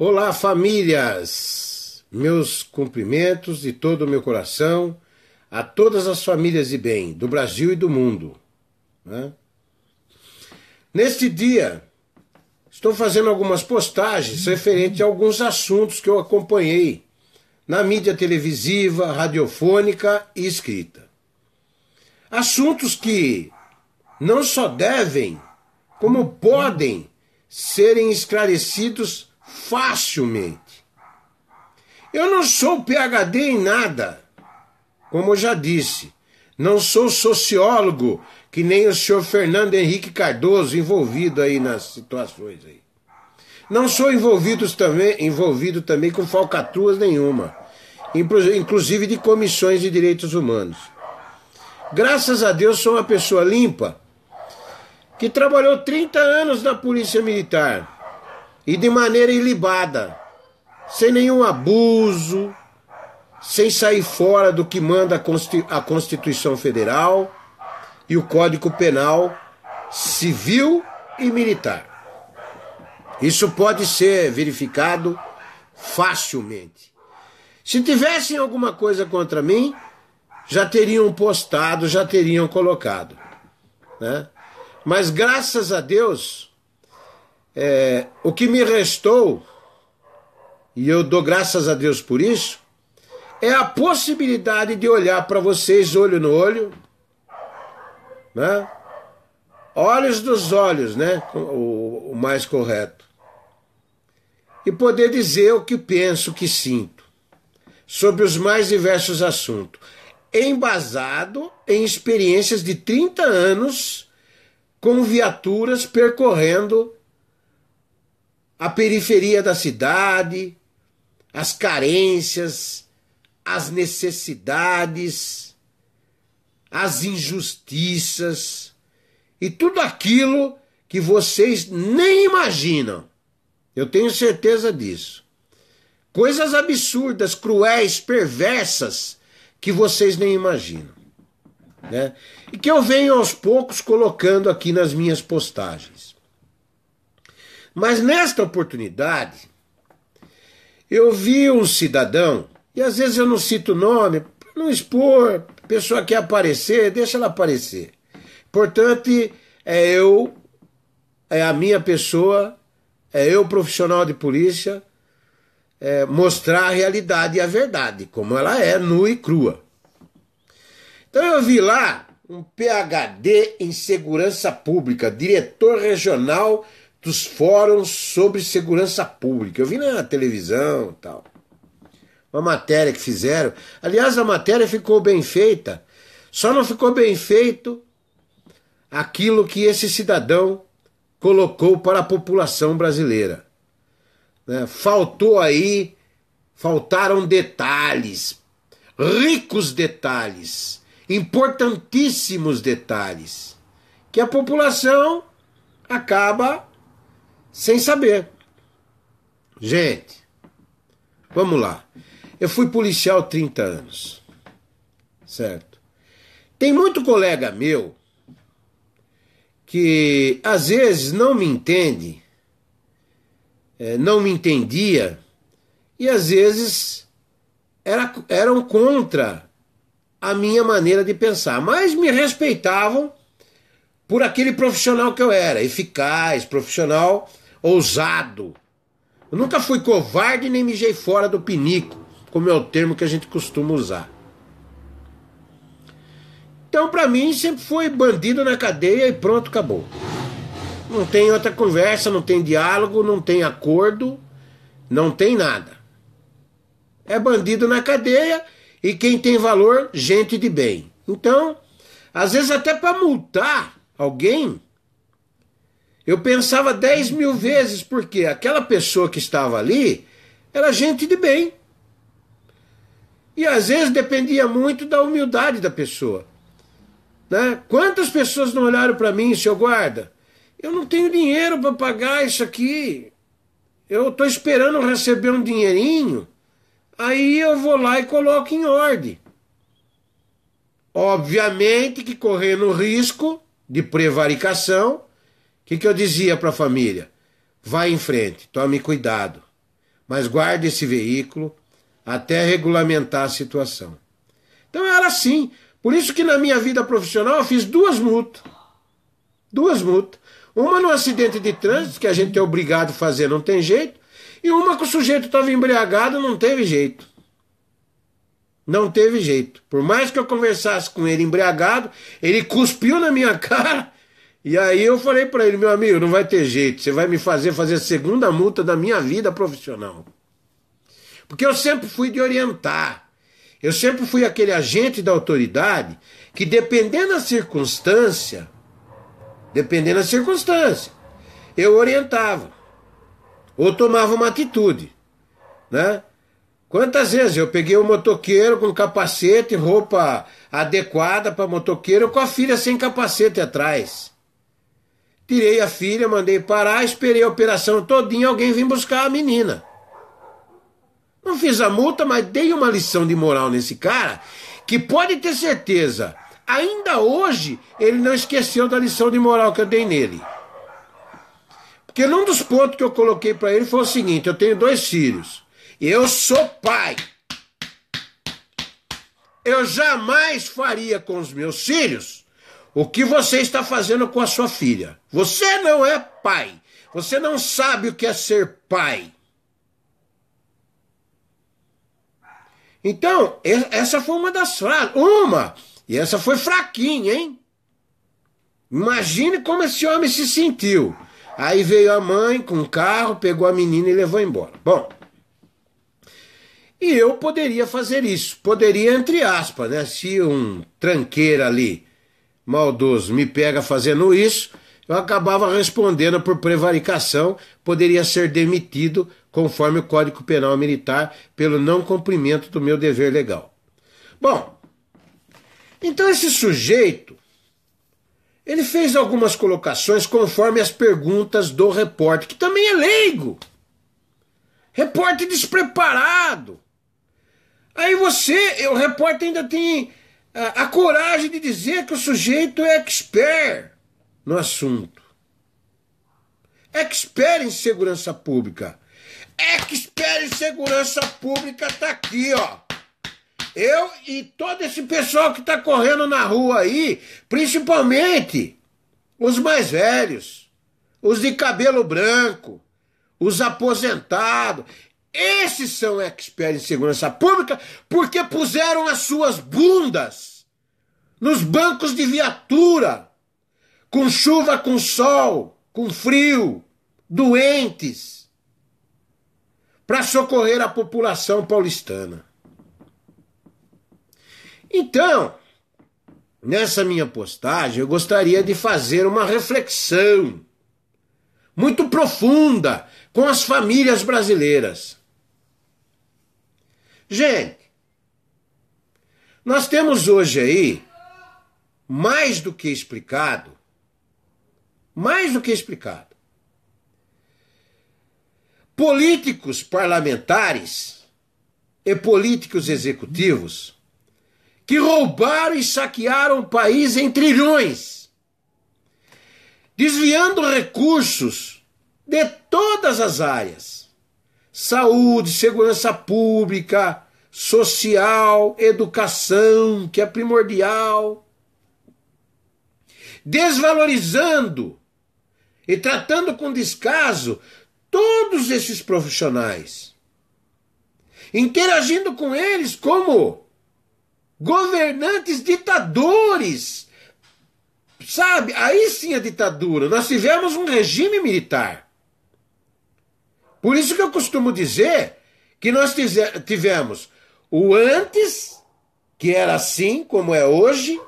Olá, famílias! Meus cumprimentos de todo o meu coração a todas as famílias de bem do Brasil e do mundo, né? Neste dia, estou fazendo algumas postagens referentes a alguns assuntos que eu acompanhei na mídia televisiva, radiofônica e escrita. Assuntos que não só devem, como podem serem esclarecidos facilmente. Eu não sou PhD em nada, como eu já disse. Não sou sociólogo, que nem o senhor Fernando Henrique Cardoso, envolvido aí nas situações aí. Não sou envolvido também com falcatruas nenhuma, inclusive de comissões de direitos humanos. Graças a Deus sou uma pessoa limpa, que trabalhou 30 anos na Polícia Militar, e de maneira ilibada, sem nenhum abuso, sem sair fora do que manda a Constituição Federal e o Código Penal Civil e Militar. Isso pode ser verificado facilmente. Se tivessem alguma coisa contra mim, já teriam postado, já teriam colocado, né? Mas graças a Deus, o que me restou, e eu dou graças a Deus por isso, é a possibilidade de olhar para vocês olho no olho, né? Olhos dos olhos, né? O mais correto. E poder dizer o que penso, o que sinto, sobre os mais diversos assuntos, embasado em experiências de 30 anos com viaturas percorrendo a periferia da cidade, as carências, as necessidades, as injustiças e tudo aquilo que vocês nem imaginam. Eu tenho certeza disso. Coisas absurdas, cruéis, perversas que vocês nem imaginam, né? E que eu venho aos poucos colocando aqui nas minhas postagens. Mas nesta oportunidade, eu vi um cidadão, e às vezes eu não cito o nome, para não expor, a pessoa quer aparecer, deixa ela aparecer. Importante é a minha pessoa, é eu, profissional de polícia, mostrar a realidade e a verdade, como ela é, nua e crua. Então eu vi lá um PhD em segurança pública, diretor regional dos fóruns sobre segurança pública. Eu vi na televisão e tal. Uma matéria que fizeram. Aliás, a matéria ficou bem feita. Só não ficou bem feito aquilo que esse cidadão colocou para a população brasileira, né? Faltaram detalhes, ricos detalhes, importantíssimos detalhes, que a população acaba sem saber. Gente, vamos lá. Eu fui policial 30 anos, certo? Tem muito colega meu que às vezes não me entende, não me entendia, e às vezes eram contra a minha maneira de pensar, mas me respeitavam por aquele profissional que eu era, eficaz, profissional, ousado. Eu nunca fui covarde nem mijei fora do pinico, como é o termo que a gente costuma usar. Então, para mim, sempre foi bandido na cadeia e pronto, acabou. Não tem outra conversa, não tem diálogo, não tem acordo, não tem nada. É bandido na cadeia e quem tem valor, gente de bem. Então, às vezes até para multar alguém, eu pensava 10 mil vezes, porque aquela pessoa que estava ali era gente de bem. E às vezes dependia muito da humildade da pessoa, né? Quantas pessoas não olharam para mim, seu guarda? Eu não tenho dinheiro para pagar isso aqui. Eu estou esperando receber um dinheirinho, aí eu vou lá e coloco em ordem. Obviamente que correndo risco de prevaricação, o que eu dizia para a família? Vai em frente, tome cuidado. mas guarde esse veículo até regulamentar a situação. Então era assim. Por isso que na minha vida profissional eu fiz 2 multas. 2 multas. Uma no acidente de trânsito, que a gente é obrigado a fazer, não tem jeito. E uma que o sujeito estava embriagado, não teve jeito. Não teve jeito. Por mais que eu conversasse com ele embriagado, ele cuspiu na minha cara. E aí eu falei para ele, meu amigo, não vai ter jeito. Você vai me fazer a segunda multa da minha vida profissional. Porque eu sempre fui de orientar. Eu sempre fui aquele agente da autoridade que, dependendo da circunstância, eu orientava. Ou tomava uma atitude, né? Quantas vezes eu peguei um motoqueiro com capacete, roupa adequada para motoqueiro, com a filha sem capacete atrás. Tirei a filha, mandei parar, esperei a operação todinha, alguém vem buscar a menina. Não fiz a multa, mas dei uma lição de moral nesse cara, que pode ter certeza, ainda hoje ele não esqueceu da lição de moral que eu dei nele. Porque num dos pontos que eu coloquei para ele foi o seguinte: eu tenho 2 filhos. Eu sou pai. Eu jamais faria com os meus filhos o que você está fazendo com a sua filha. Você não é pai. Você não sabe o que é ser pai. Então, essa foi uma das frases. E essa foi fraquinha, hein? Imagine como esse homem se sentiu. Aí veio a mãe com o carro, pegou a menina e levou embora. Bom, e eu poderia fazer isso. Poderia, entre aspas, né? Se um tranqueiro ali, maldoso, me pega fazendo isso, eu acabava respondendo por prevaricação, poderia ser demitido, conforme o Código Penal Militar, pelo não cumprimento do meu dever legal. Bom, então esse sujeito, ele fez algumas colocações conforme as perguntas do repórter, que também é leigo. Repórter despreparado. Aí o repórter ainda tem a coragem de dizer que o sujeito é expert no assunto. Expert em segurança pública. Expert em segurança pública tá aqui, ó. Eu e todo esse pessoal que está correndo na rua aí, principalmente os mais velhos, os de cabelo branco, os aposentados, esses são experts em segurança pública porque puseram as suas bundas nos bancos de viatura, com chuva, com sol, com frio, doentes, para socorrer a população paulistana. Então, nessa minha postagem, eu gostaria de fazer uma reflexão muito profunda com as famílias brasileiras. Gente, nós temos hoje aí, mais do que explicado, políticos parlamentares e políticos executivos que roubaram e saquearam o país em trilhões, desviando recursos de todas as áreas: saúde, segurança pública, social, educação, que é primordial, desvalorizando e tratando com descaso todos esses profissionais, interagindo com eles como governantes ditadores. Sabe, aí sim a ditadura. Nós tivemos um regime militar. Por isso que eu costumo dizer que nós tivemos o antes, que era assim como é hoje,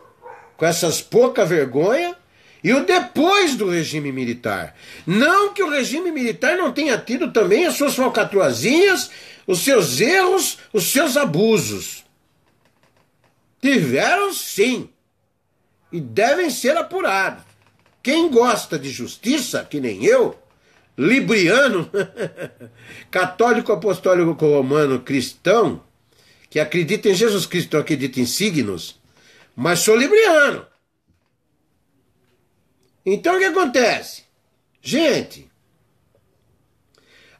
com essas pouca vergonha, e o depois do regime militar. Não que o regime militar não tenha tido também as suas falcatruazinhas, os seus erros, os seus abusos. Tiveram sim. E devem ser apurados. Quem gosta de justiça, que nem eu, libriano, católico apostólico romano cristão, que acredita em Jesus Cristo, não acredita em signos, mas sou libriano. Então o que acontece? Gente,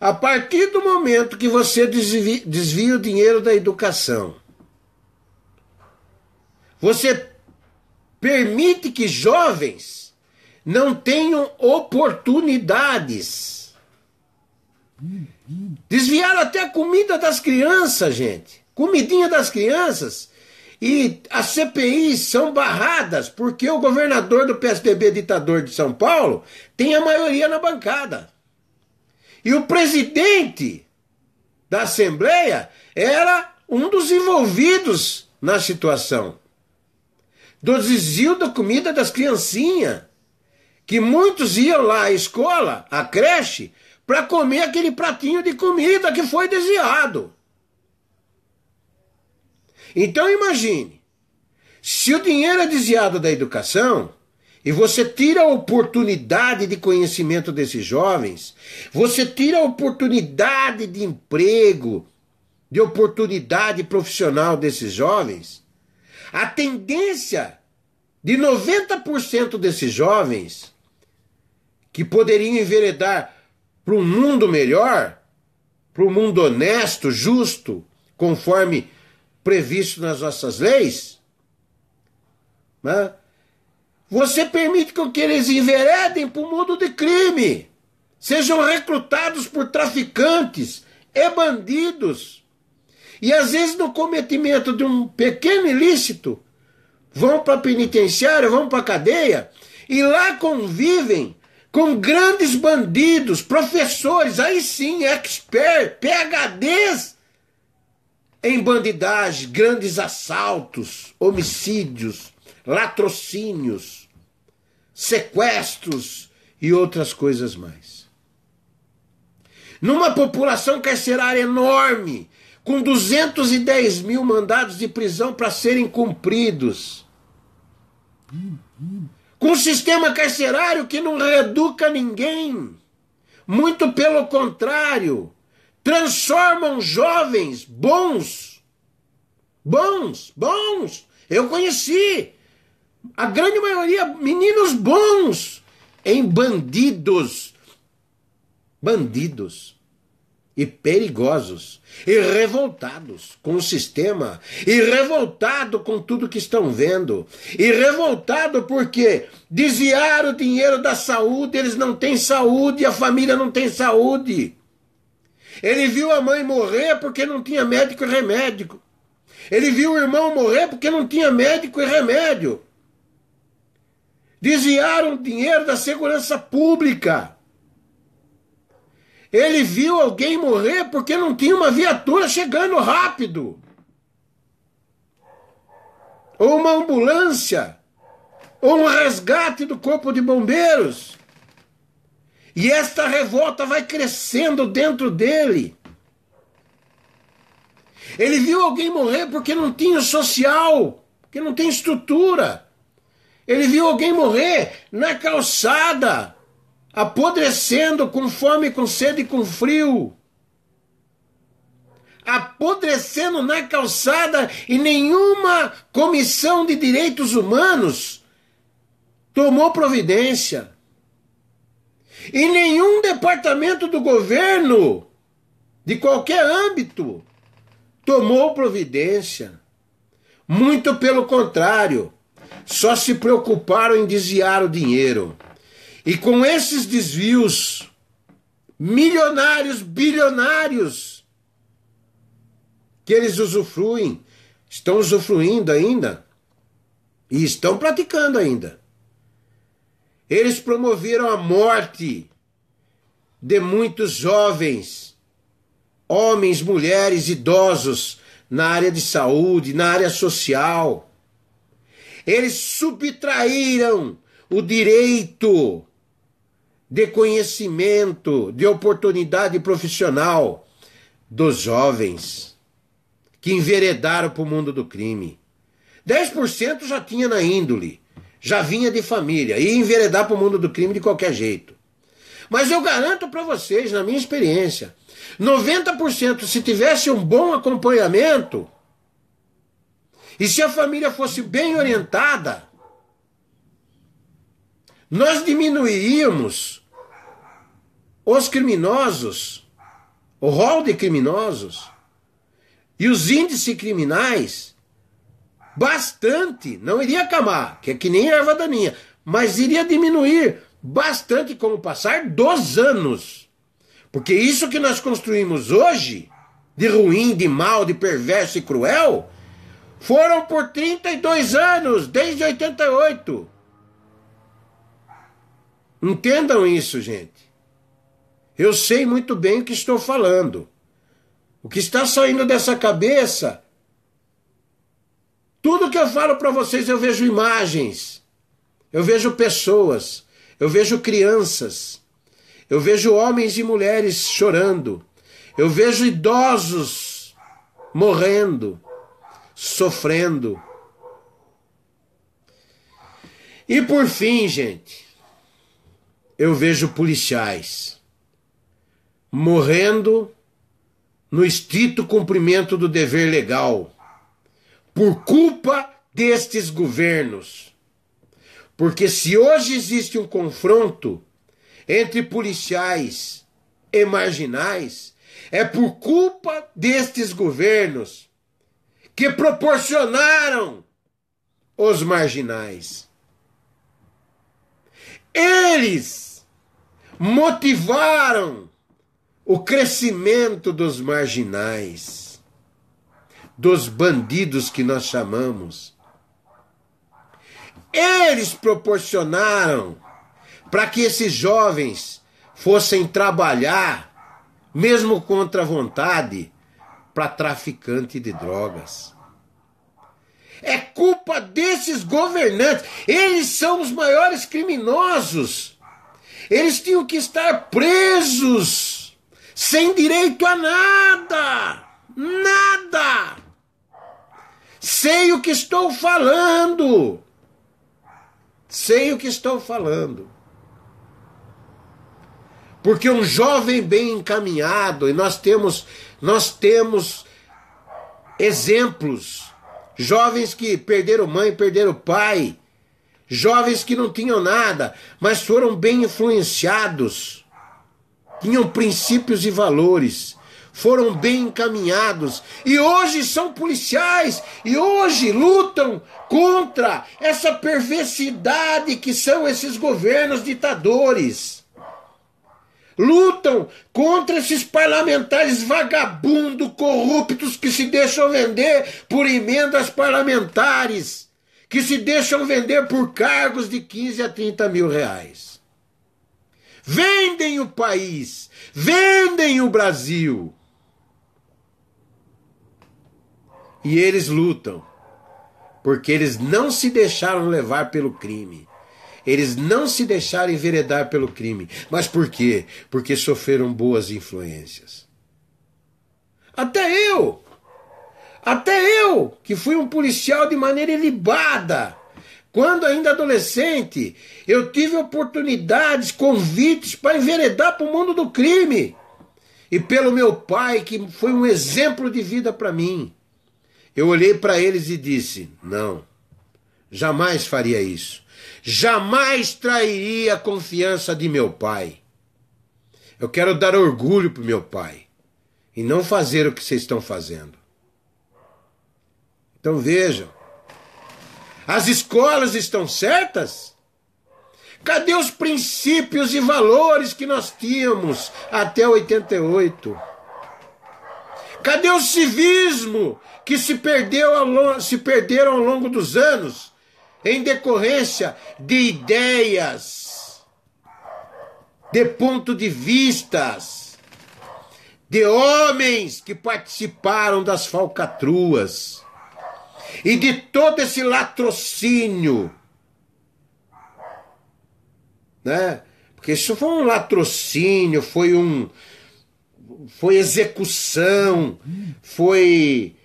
A partir do momento que você desvia o dinheiro da educação, você permite que jovens não tenham oportunidades. Desviaram até a comida das crianças, gente. Comidinha das crianças. E as CPIs são barradas porque o governador do PSDB ditador de São Paulo tem a maioria na bancada. E o presidente da Assembleia era um dos envolvidos na situação do desvio da comida das criancinhas, que muitos iam lá à escola, à creche, para comer aquele pratinho de comida que foi desviado. Então imagine, se o dinheiro é desviado da educação, e você tira a oportunidade de conhecimento desses jovens, você tira a oportunidade de emprego, de oportunidade profissional desses jovens, a tendência de 90% desses jovens que poderiam enveredar para um mundo melhor, para um mundo honesto, justo, conforme previsto nas nossas leis, né? Você permite que eles enveredem para o mundo de crime, sejam recrutados por traficantes e bandidos, e às vezes no cometimento de um pequeno ilícito, vão para a penitenciária, vão para a cadeia, e lá convivem com grandes bandidos, professores, aí sim, expert, PhDs em bandidagem, grandes assaltos, homicídios, latrocínios, sequestros e outras coisas mais. Numa população carcerária enorme, com 210 mil mandados de prisão para serem cumpridos, com um sistema carcerário que não reeduca ninguém, muito pelo contrário, transformam jovens bons, eu conheci, a grande maioria, meninos bons, em bandidos e perigosos, e revoltados com o sistema, e revoltado com tudo que estão vendo, e revoltado porque desviaram o dinheiro da saúde, eles não têm saúde, a família não tem saúde. Ele viu a mãe morrer porque não tinha médico e remédio. Ele viu o irmão morrer porque não tinha médico e remédio. Desviaram o dinheiro da segurança pública. Ele viu alguém morrer porque não tinha uma viatura chegando rápido. Ou uma ambulância. Ou um resgate do corpo de bombeiros. E esta revolta vai crescendo dentro dele. Ele viu alguém morrer porque não tinha social, porque não tem estrutura. Ele viu alguém morrer na calçada, apodrecendo com fome, com sede e com frio. Apodrecendo na calçada e nenhuma comissão de direitos humanos tomou providência. E nenhum departamento do governo, de qualquer âmbito, tomou providência. Muito pelo contrário, só se preocuparam em desviar o dinheiro. E com esses desvios milionários, bilionários, que eles usufruem, estão usufruindo ainda, e estão praticando ainda. Eles promoveram a morte de muitos jovens, homens, mulheres, idosos, na área de saúde, na área social. Eles subtraíram o direito de conhecimento, de oportunidade profissional dos jovens que enveredaram para o mundo do crime. 10% já tinha na índole, já vinha de família, ia enveredar para o mundo do crime de qualquer jeito. Mas eu garanto para vocês, na minha experiência, 90% se tivesse um bom acompanhamento e se a família fosse bem orientada, nós diminuiríamos os criminosos o rol de criminosos e os índices criminais bastante, não iria acamar, que é que nem erva daninha, mas iria diminuir bastante com o passar dos anos. Porque isso que nós construímos hoje, de ruim, de mal, de perverso e cruel, foram por 32 anos, desde 88. Entendam isso, gente. Eu sei muito bem o que estou falando. O que está saindo dessa cabeça, tudo que eu falo para vocês, eu vejo imagens, eu vejo pessoas, eu vejo crianças, eu vejo homens e mulheres chorando, eu vejo idosos morrendo, sofrendo. E por fim, gente, eu vejo policiais morrendo no estrito cumprimento do dever legal, por culpa destes governos. Porque se hoje existe um confronto entre policiais e marginais, é por culpa destes governos que proporcionaram os marginais. Eles motivaram o crescimento dos marginais, dos bandidos que nós chamamos. Eles proporcionaram para que esses jovens fossem trabalhar, mesmo contra a vontade, para traficante de drogas. É culpa desses governantes. Eles são os maiores criminosos. Eles tinham que estar presos, sem direito a nada. Nada. Sei o que estou falando. Sei o que estou falando. Porque um jovem bem encaminhado, e nós temos exemplos, jovens que perderam mãe, perderam pai, jovens que não tinham nada, mas foram bem influenciados, tinham princípios e valores, foram bem encaminhados, e hoje são policiais, e hoje lutam contra essa perversidade que são esses governos ditadores. Lutam contra esses parlamentares vagabundos, corruptos, que se deixam vender por emendas parlamentares, que se deixam vender por cargos de 15 a 30 mil reais. Vendem o país, vendem o Brasil. E eles lutam, porque eles não se deixaram levar pelo crime. Eles não se deixaram enveredar pelo crime. Mas por quê? Porque sofreram boas influências. Até eu, que fui um policial de maneira ilibada, quando ainda adolescente, eu tive oportunidades, convites para enveredar para o mundo do crime. E pelo meu pai, que foi um exemplo de vida para mim, eu olhei para eles e disse: não, jamais faria isso. Jamais trairia a confiança de meu pai. Eu quero dar orgulho para o meu pai e não fazer o que vocês estão fazendo. Então vejam, as escolas estão certas? Cadê os princípios e valores que nós tínhamos até 88? Cadê o civismo que se perderam ao longo dos anos? Em decorrência de ideias, de ponto de vistas, de homens que participaram das falcatruas e de todo esse latrocínio, né? Porque isso foi um latrocínio, foi execução, foi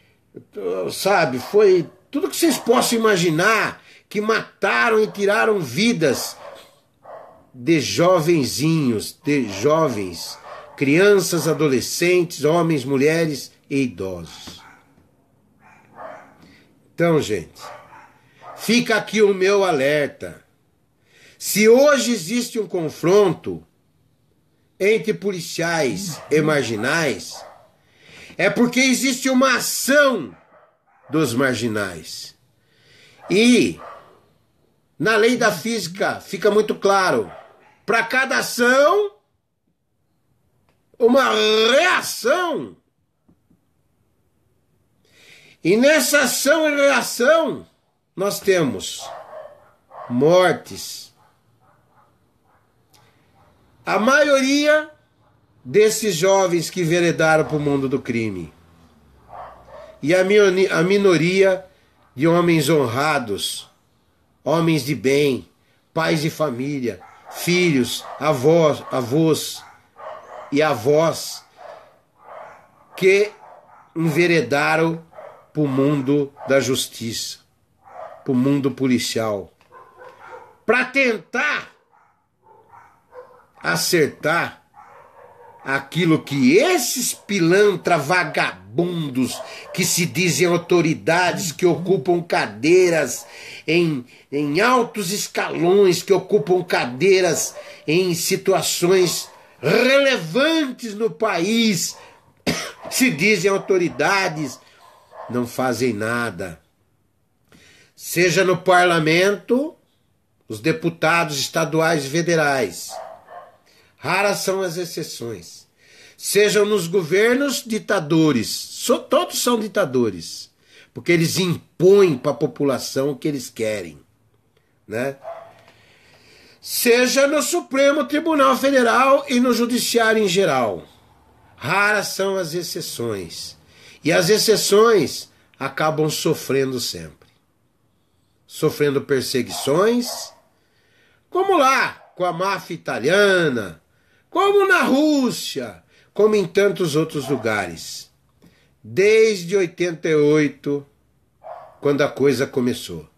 tudo que vocês possam imaginar, que mataram e tiraram vidas de jovenzinhos, de jovens, crianças, adolescentes, homens, mulheres e idosos. Então, gente, fica aqui o meu alerta. Se hoje existe um confronto entre policiais e marginais, é porque existe uma ação dos marginais. E na lei da física fica muito claro, para cada ação, uma reação. E nessa ação e reação, nós temos mortes. A maioria desses jovens que enveredaram para o mundo do crime. E a minoria de homens honrados, homens de bem, pais de família, filhos, avós e avós que enveredaram para o mundo da justiça, para o mundo policial, para tentar acertar aquilo que esses pilantra vagabundos que se dizem autoridades, que ocupam cadeiras em altos escalões, que ocupam cadeiras em situações relevantes no país, se dizem autoridades, não fazem nada. Seja no parlamento, os deputados estaduais e federais. Raras são as exceções. Sejam nos governos ditadores. Todos são ditadores. Porque eles impõem para a população o que eles querem. Né? Seja no Supremo Tribunal Federal e no Judiciário em geral. Raras são as exceções. E as exceções acabam sofrendo sempre. Sofrendo perseguições, como lá com a máfia italiana, como na Rússia, como em tantos outros lugares. Desde 88, quando a coisa começou.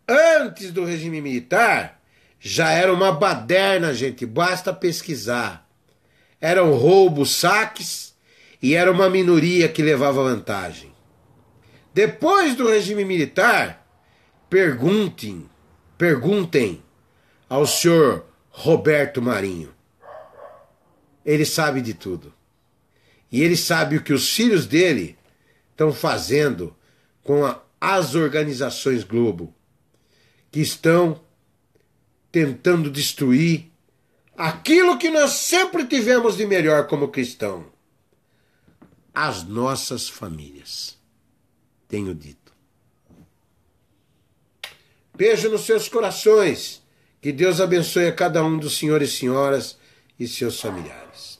Antes do regime militar, já era uma baderna, gente, basta pesquisar. Eram roubos, saques, e era uma minoria que levava vantagem. Depois do regime militar, perguntem ao senhor Roberto Marinho. Ele sabe de tudo. E ele sabe o que os filhos dele estão fazendo com as organizações Globo, que estão tentando destruir aquilo que nós sempre tivemos de melhor como cristão. As nossas famílias. Tenho dito. Beijo nos seus corações. Que Deus abençoe a cada um dos senhores e senhoras e seus familiares.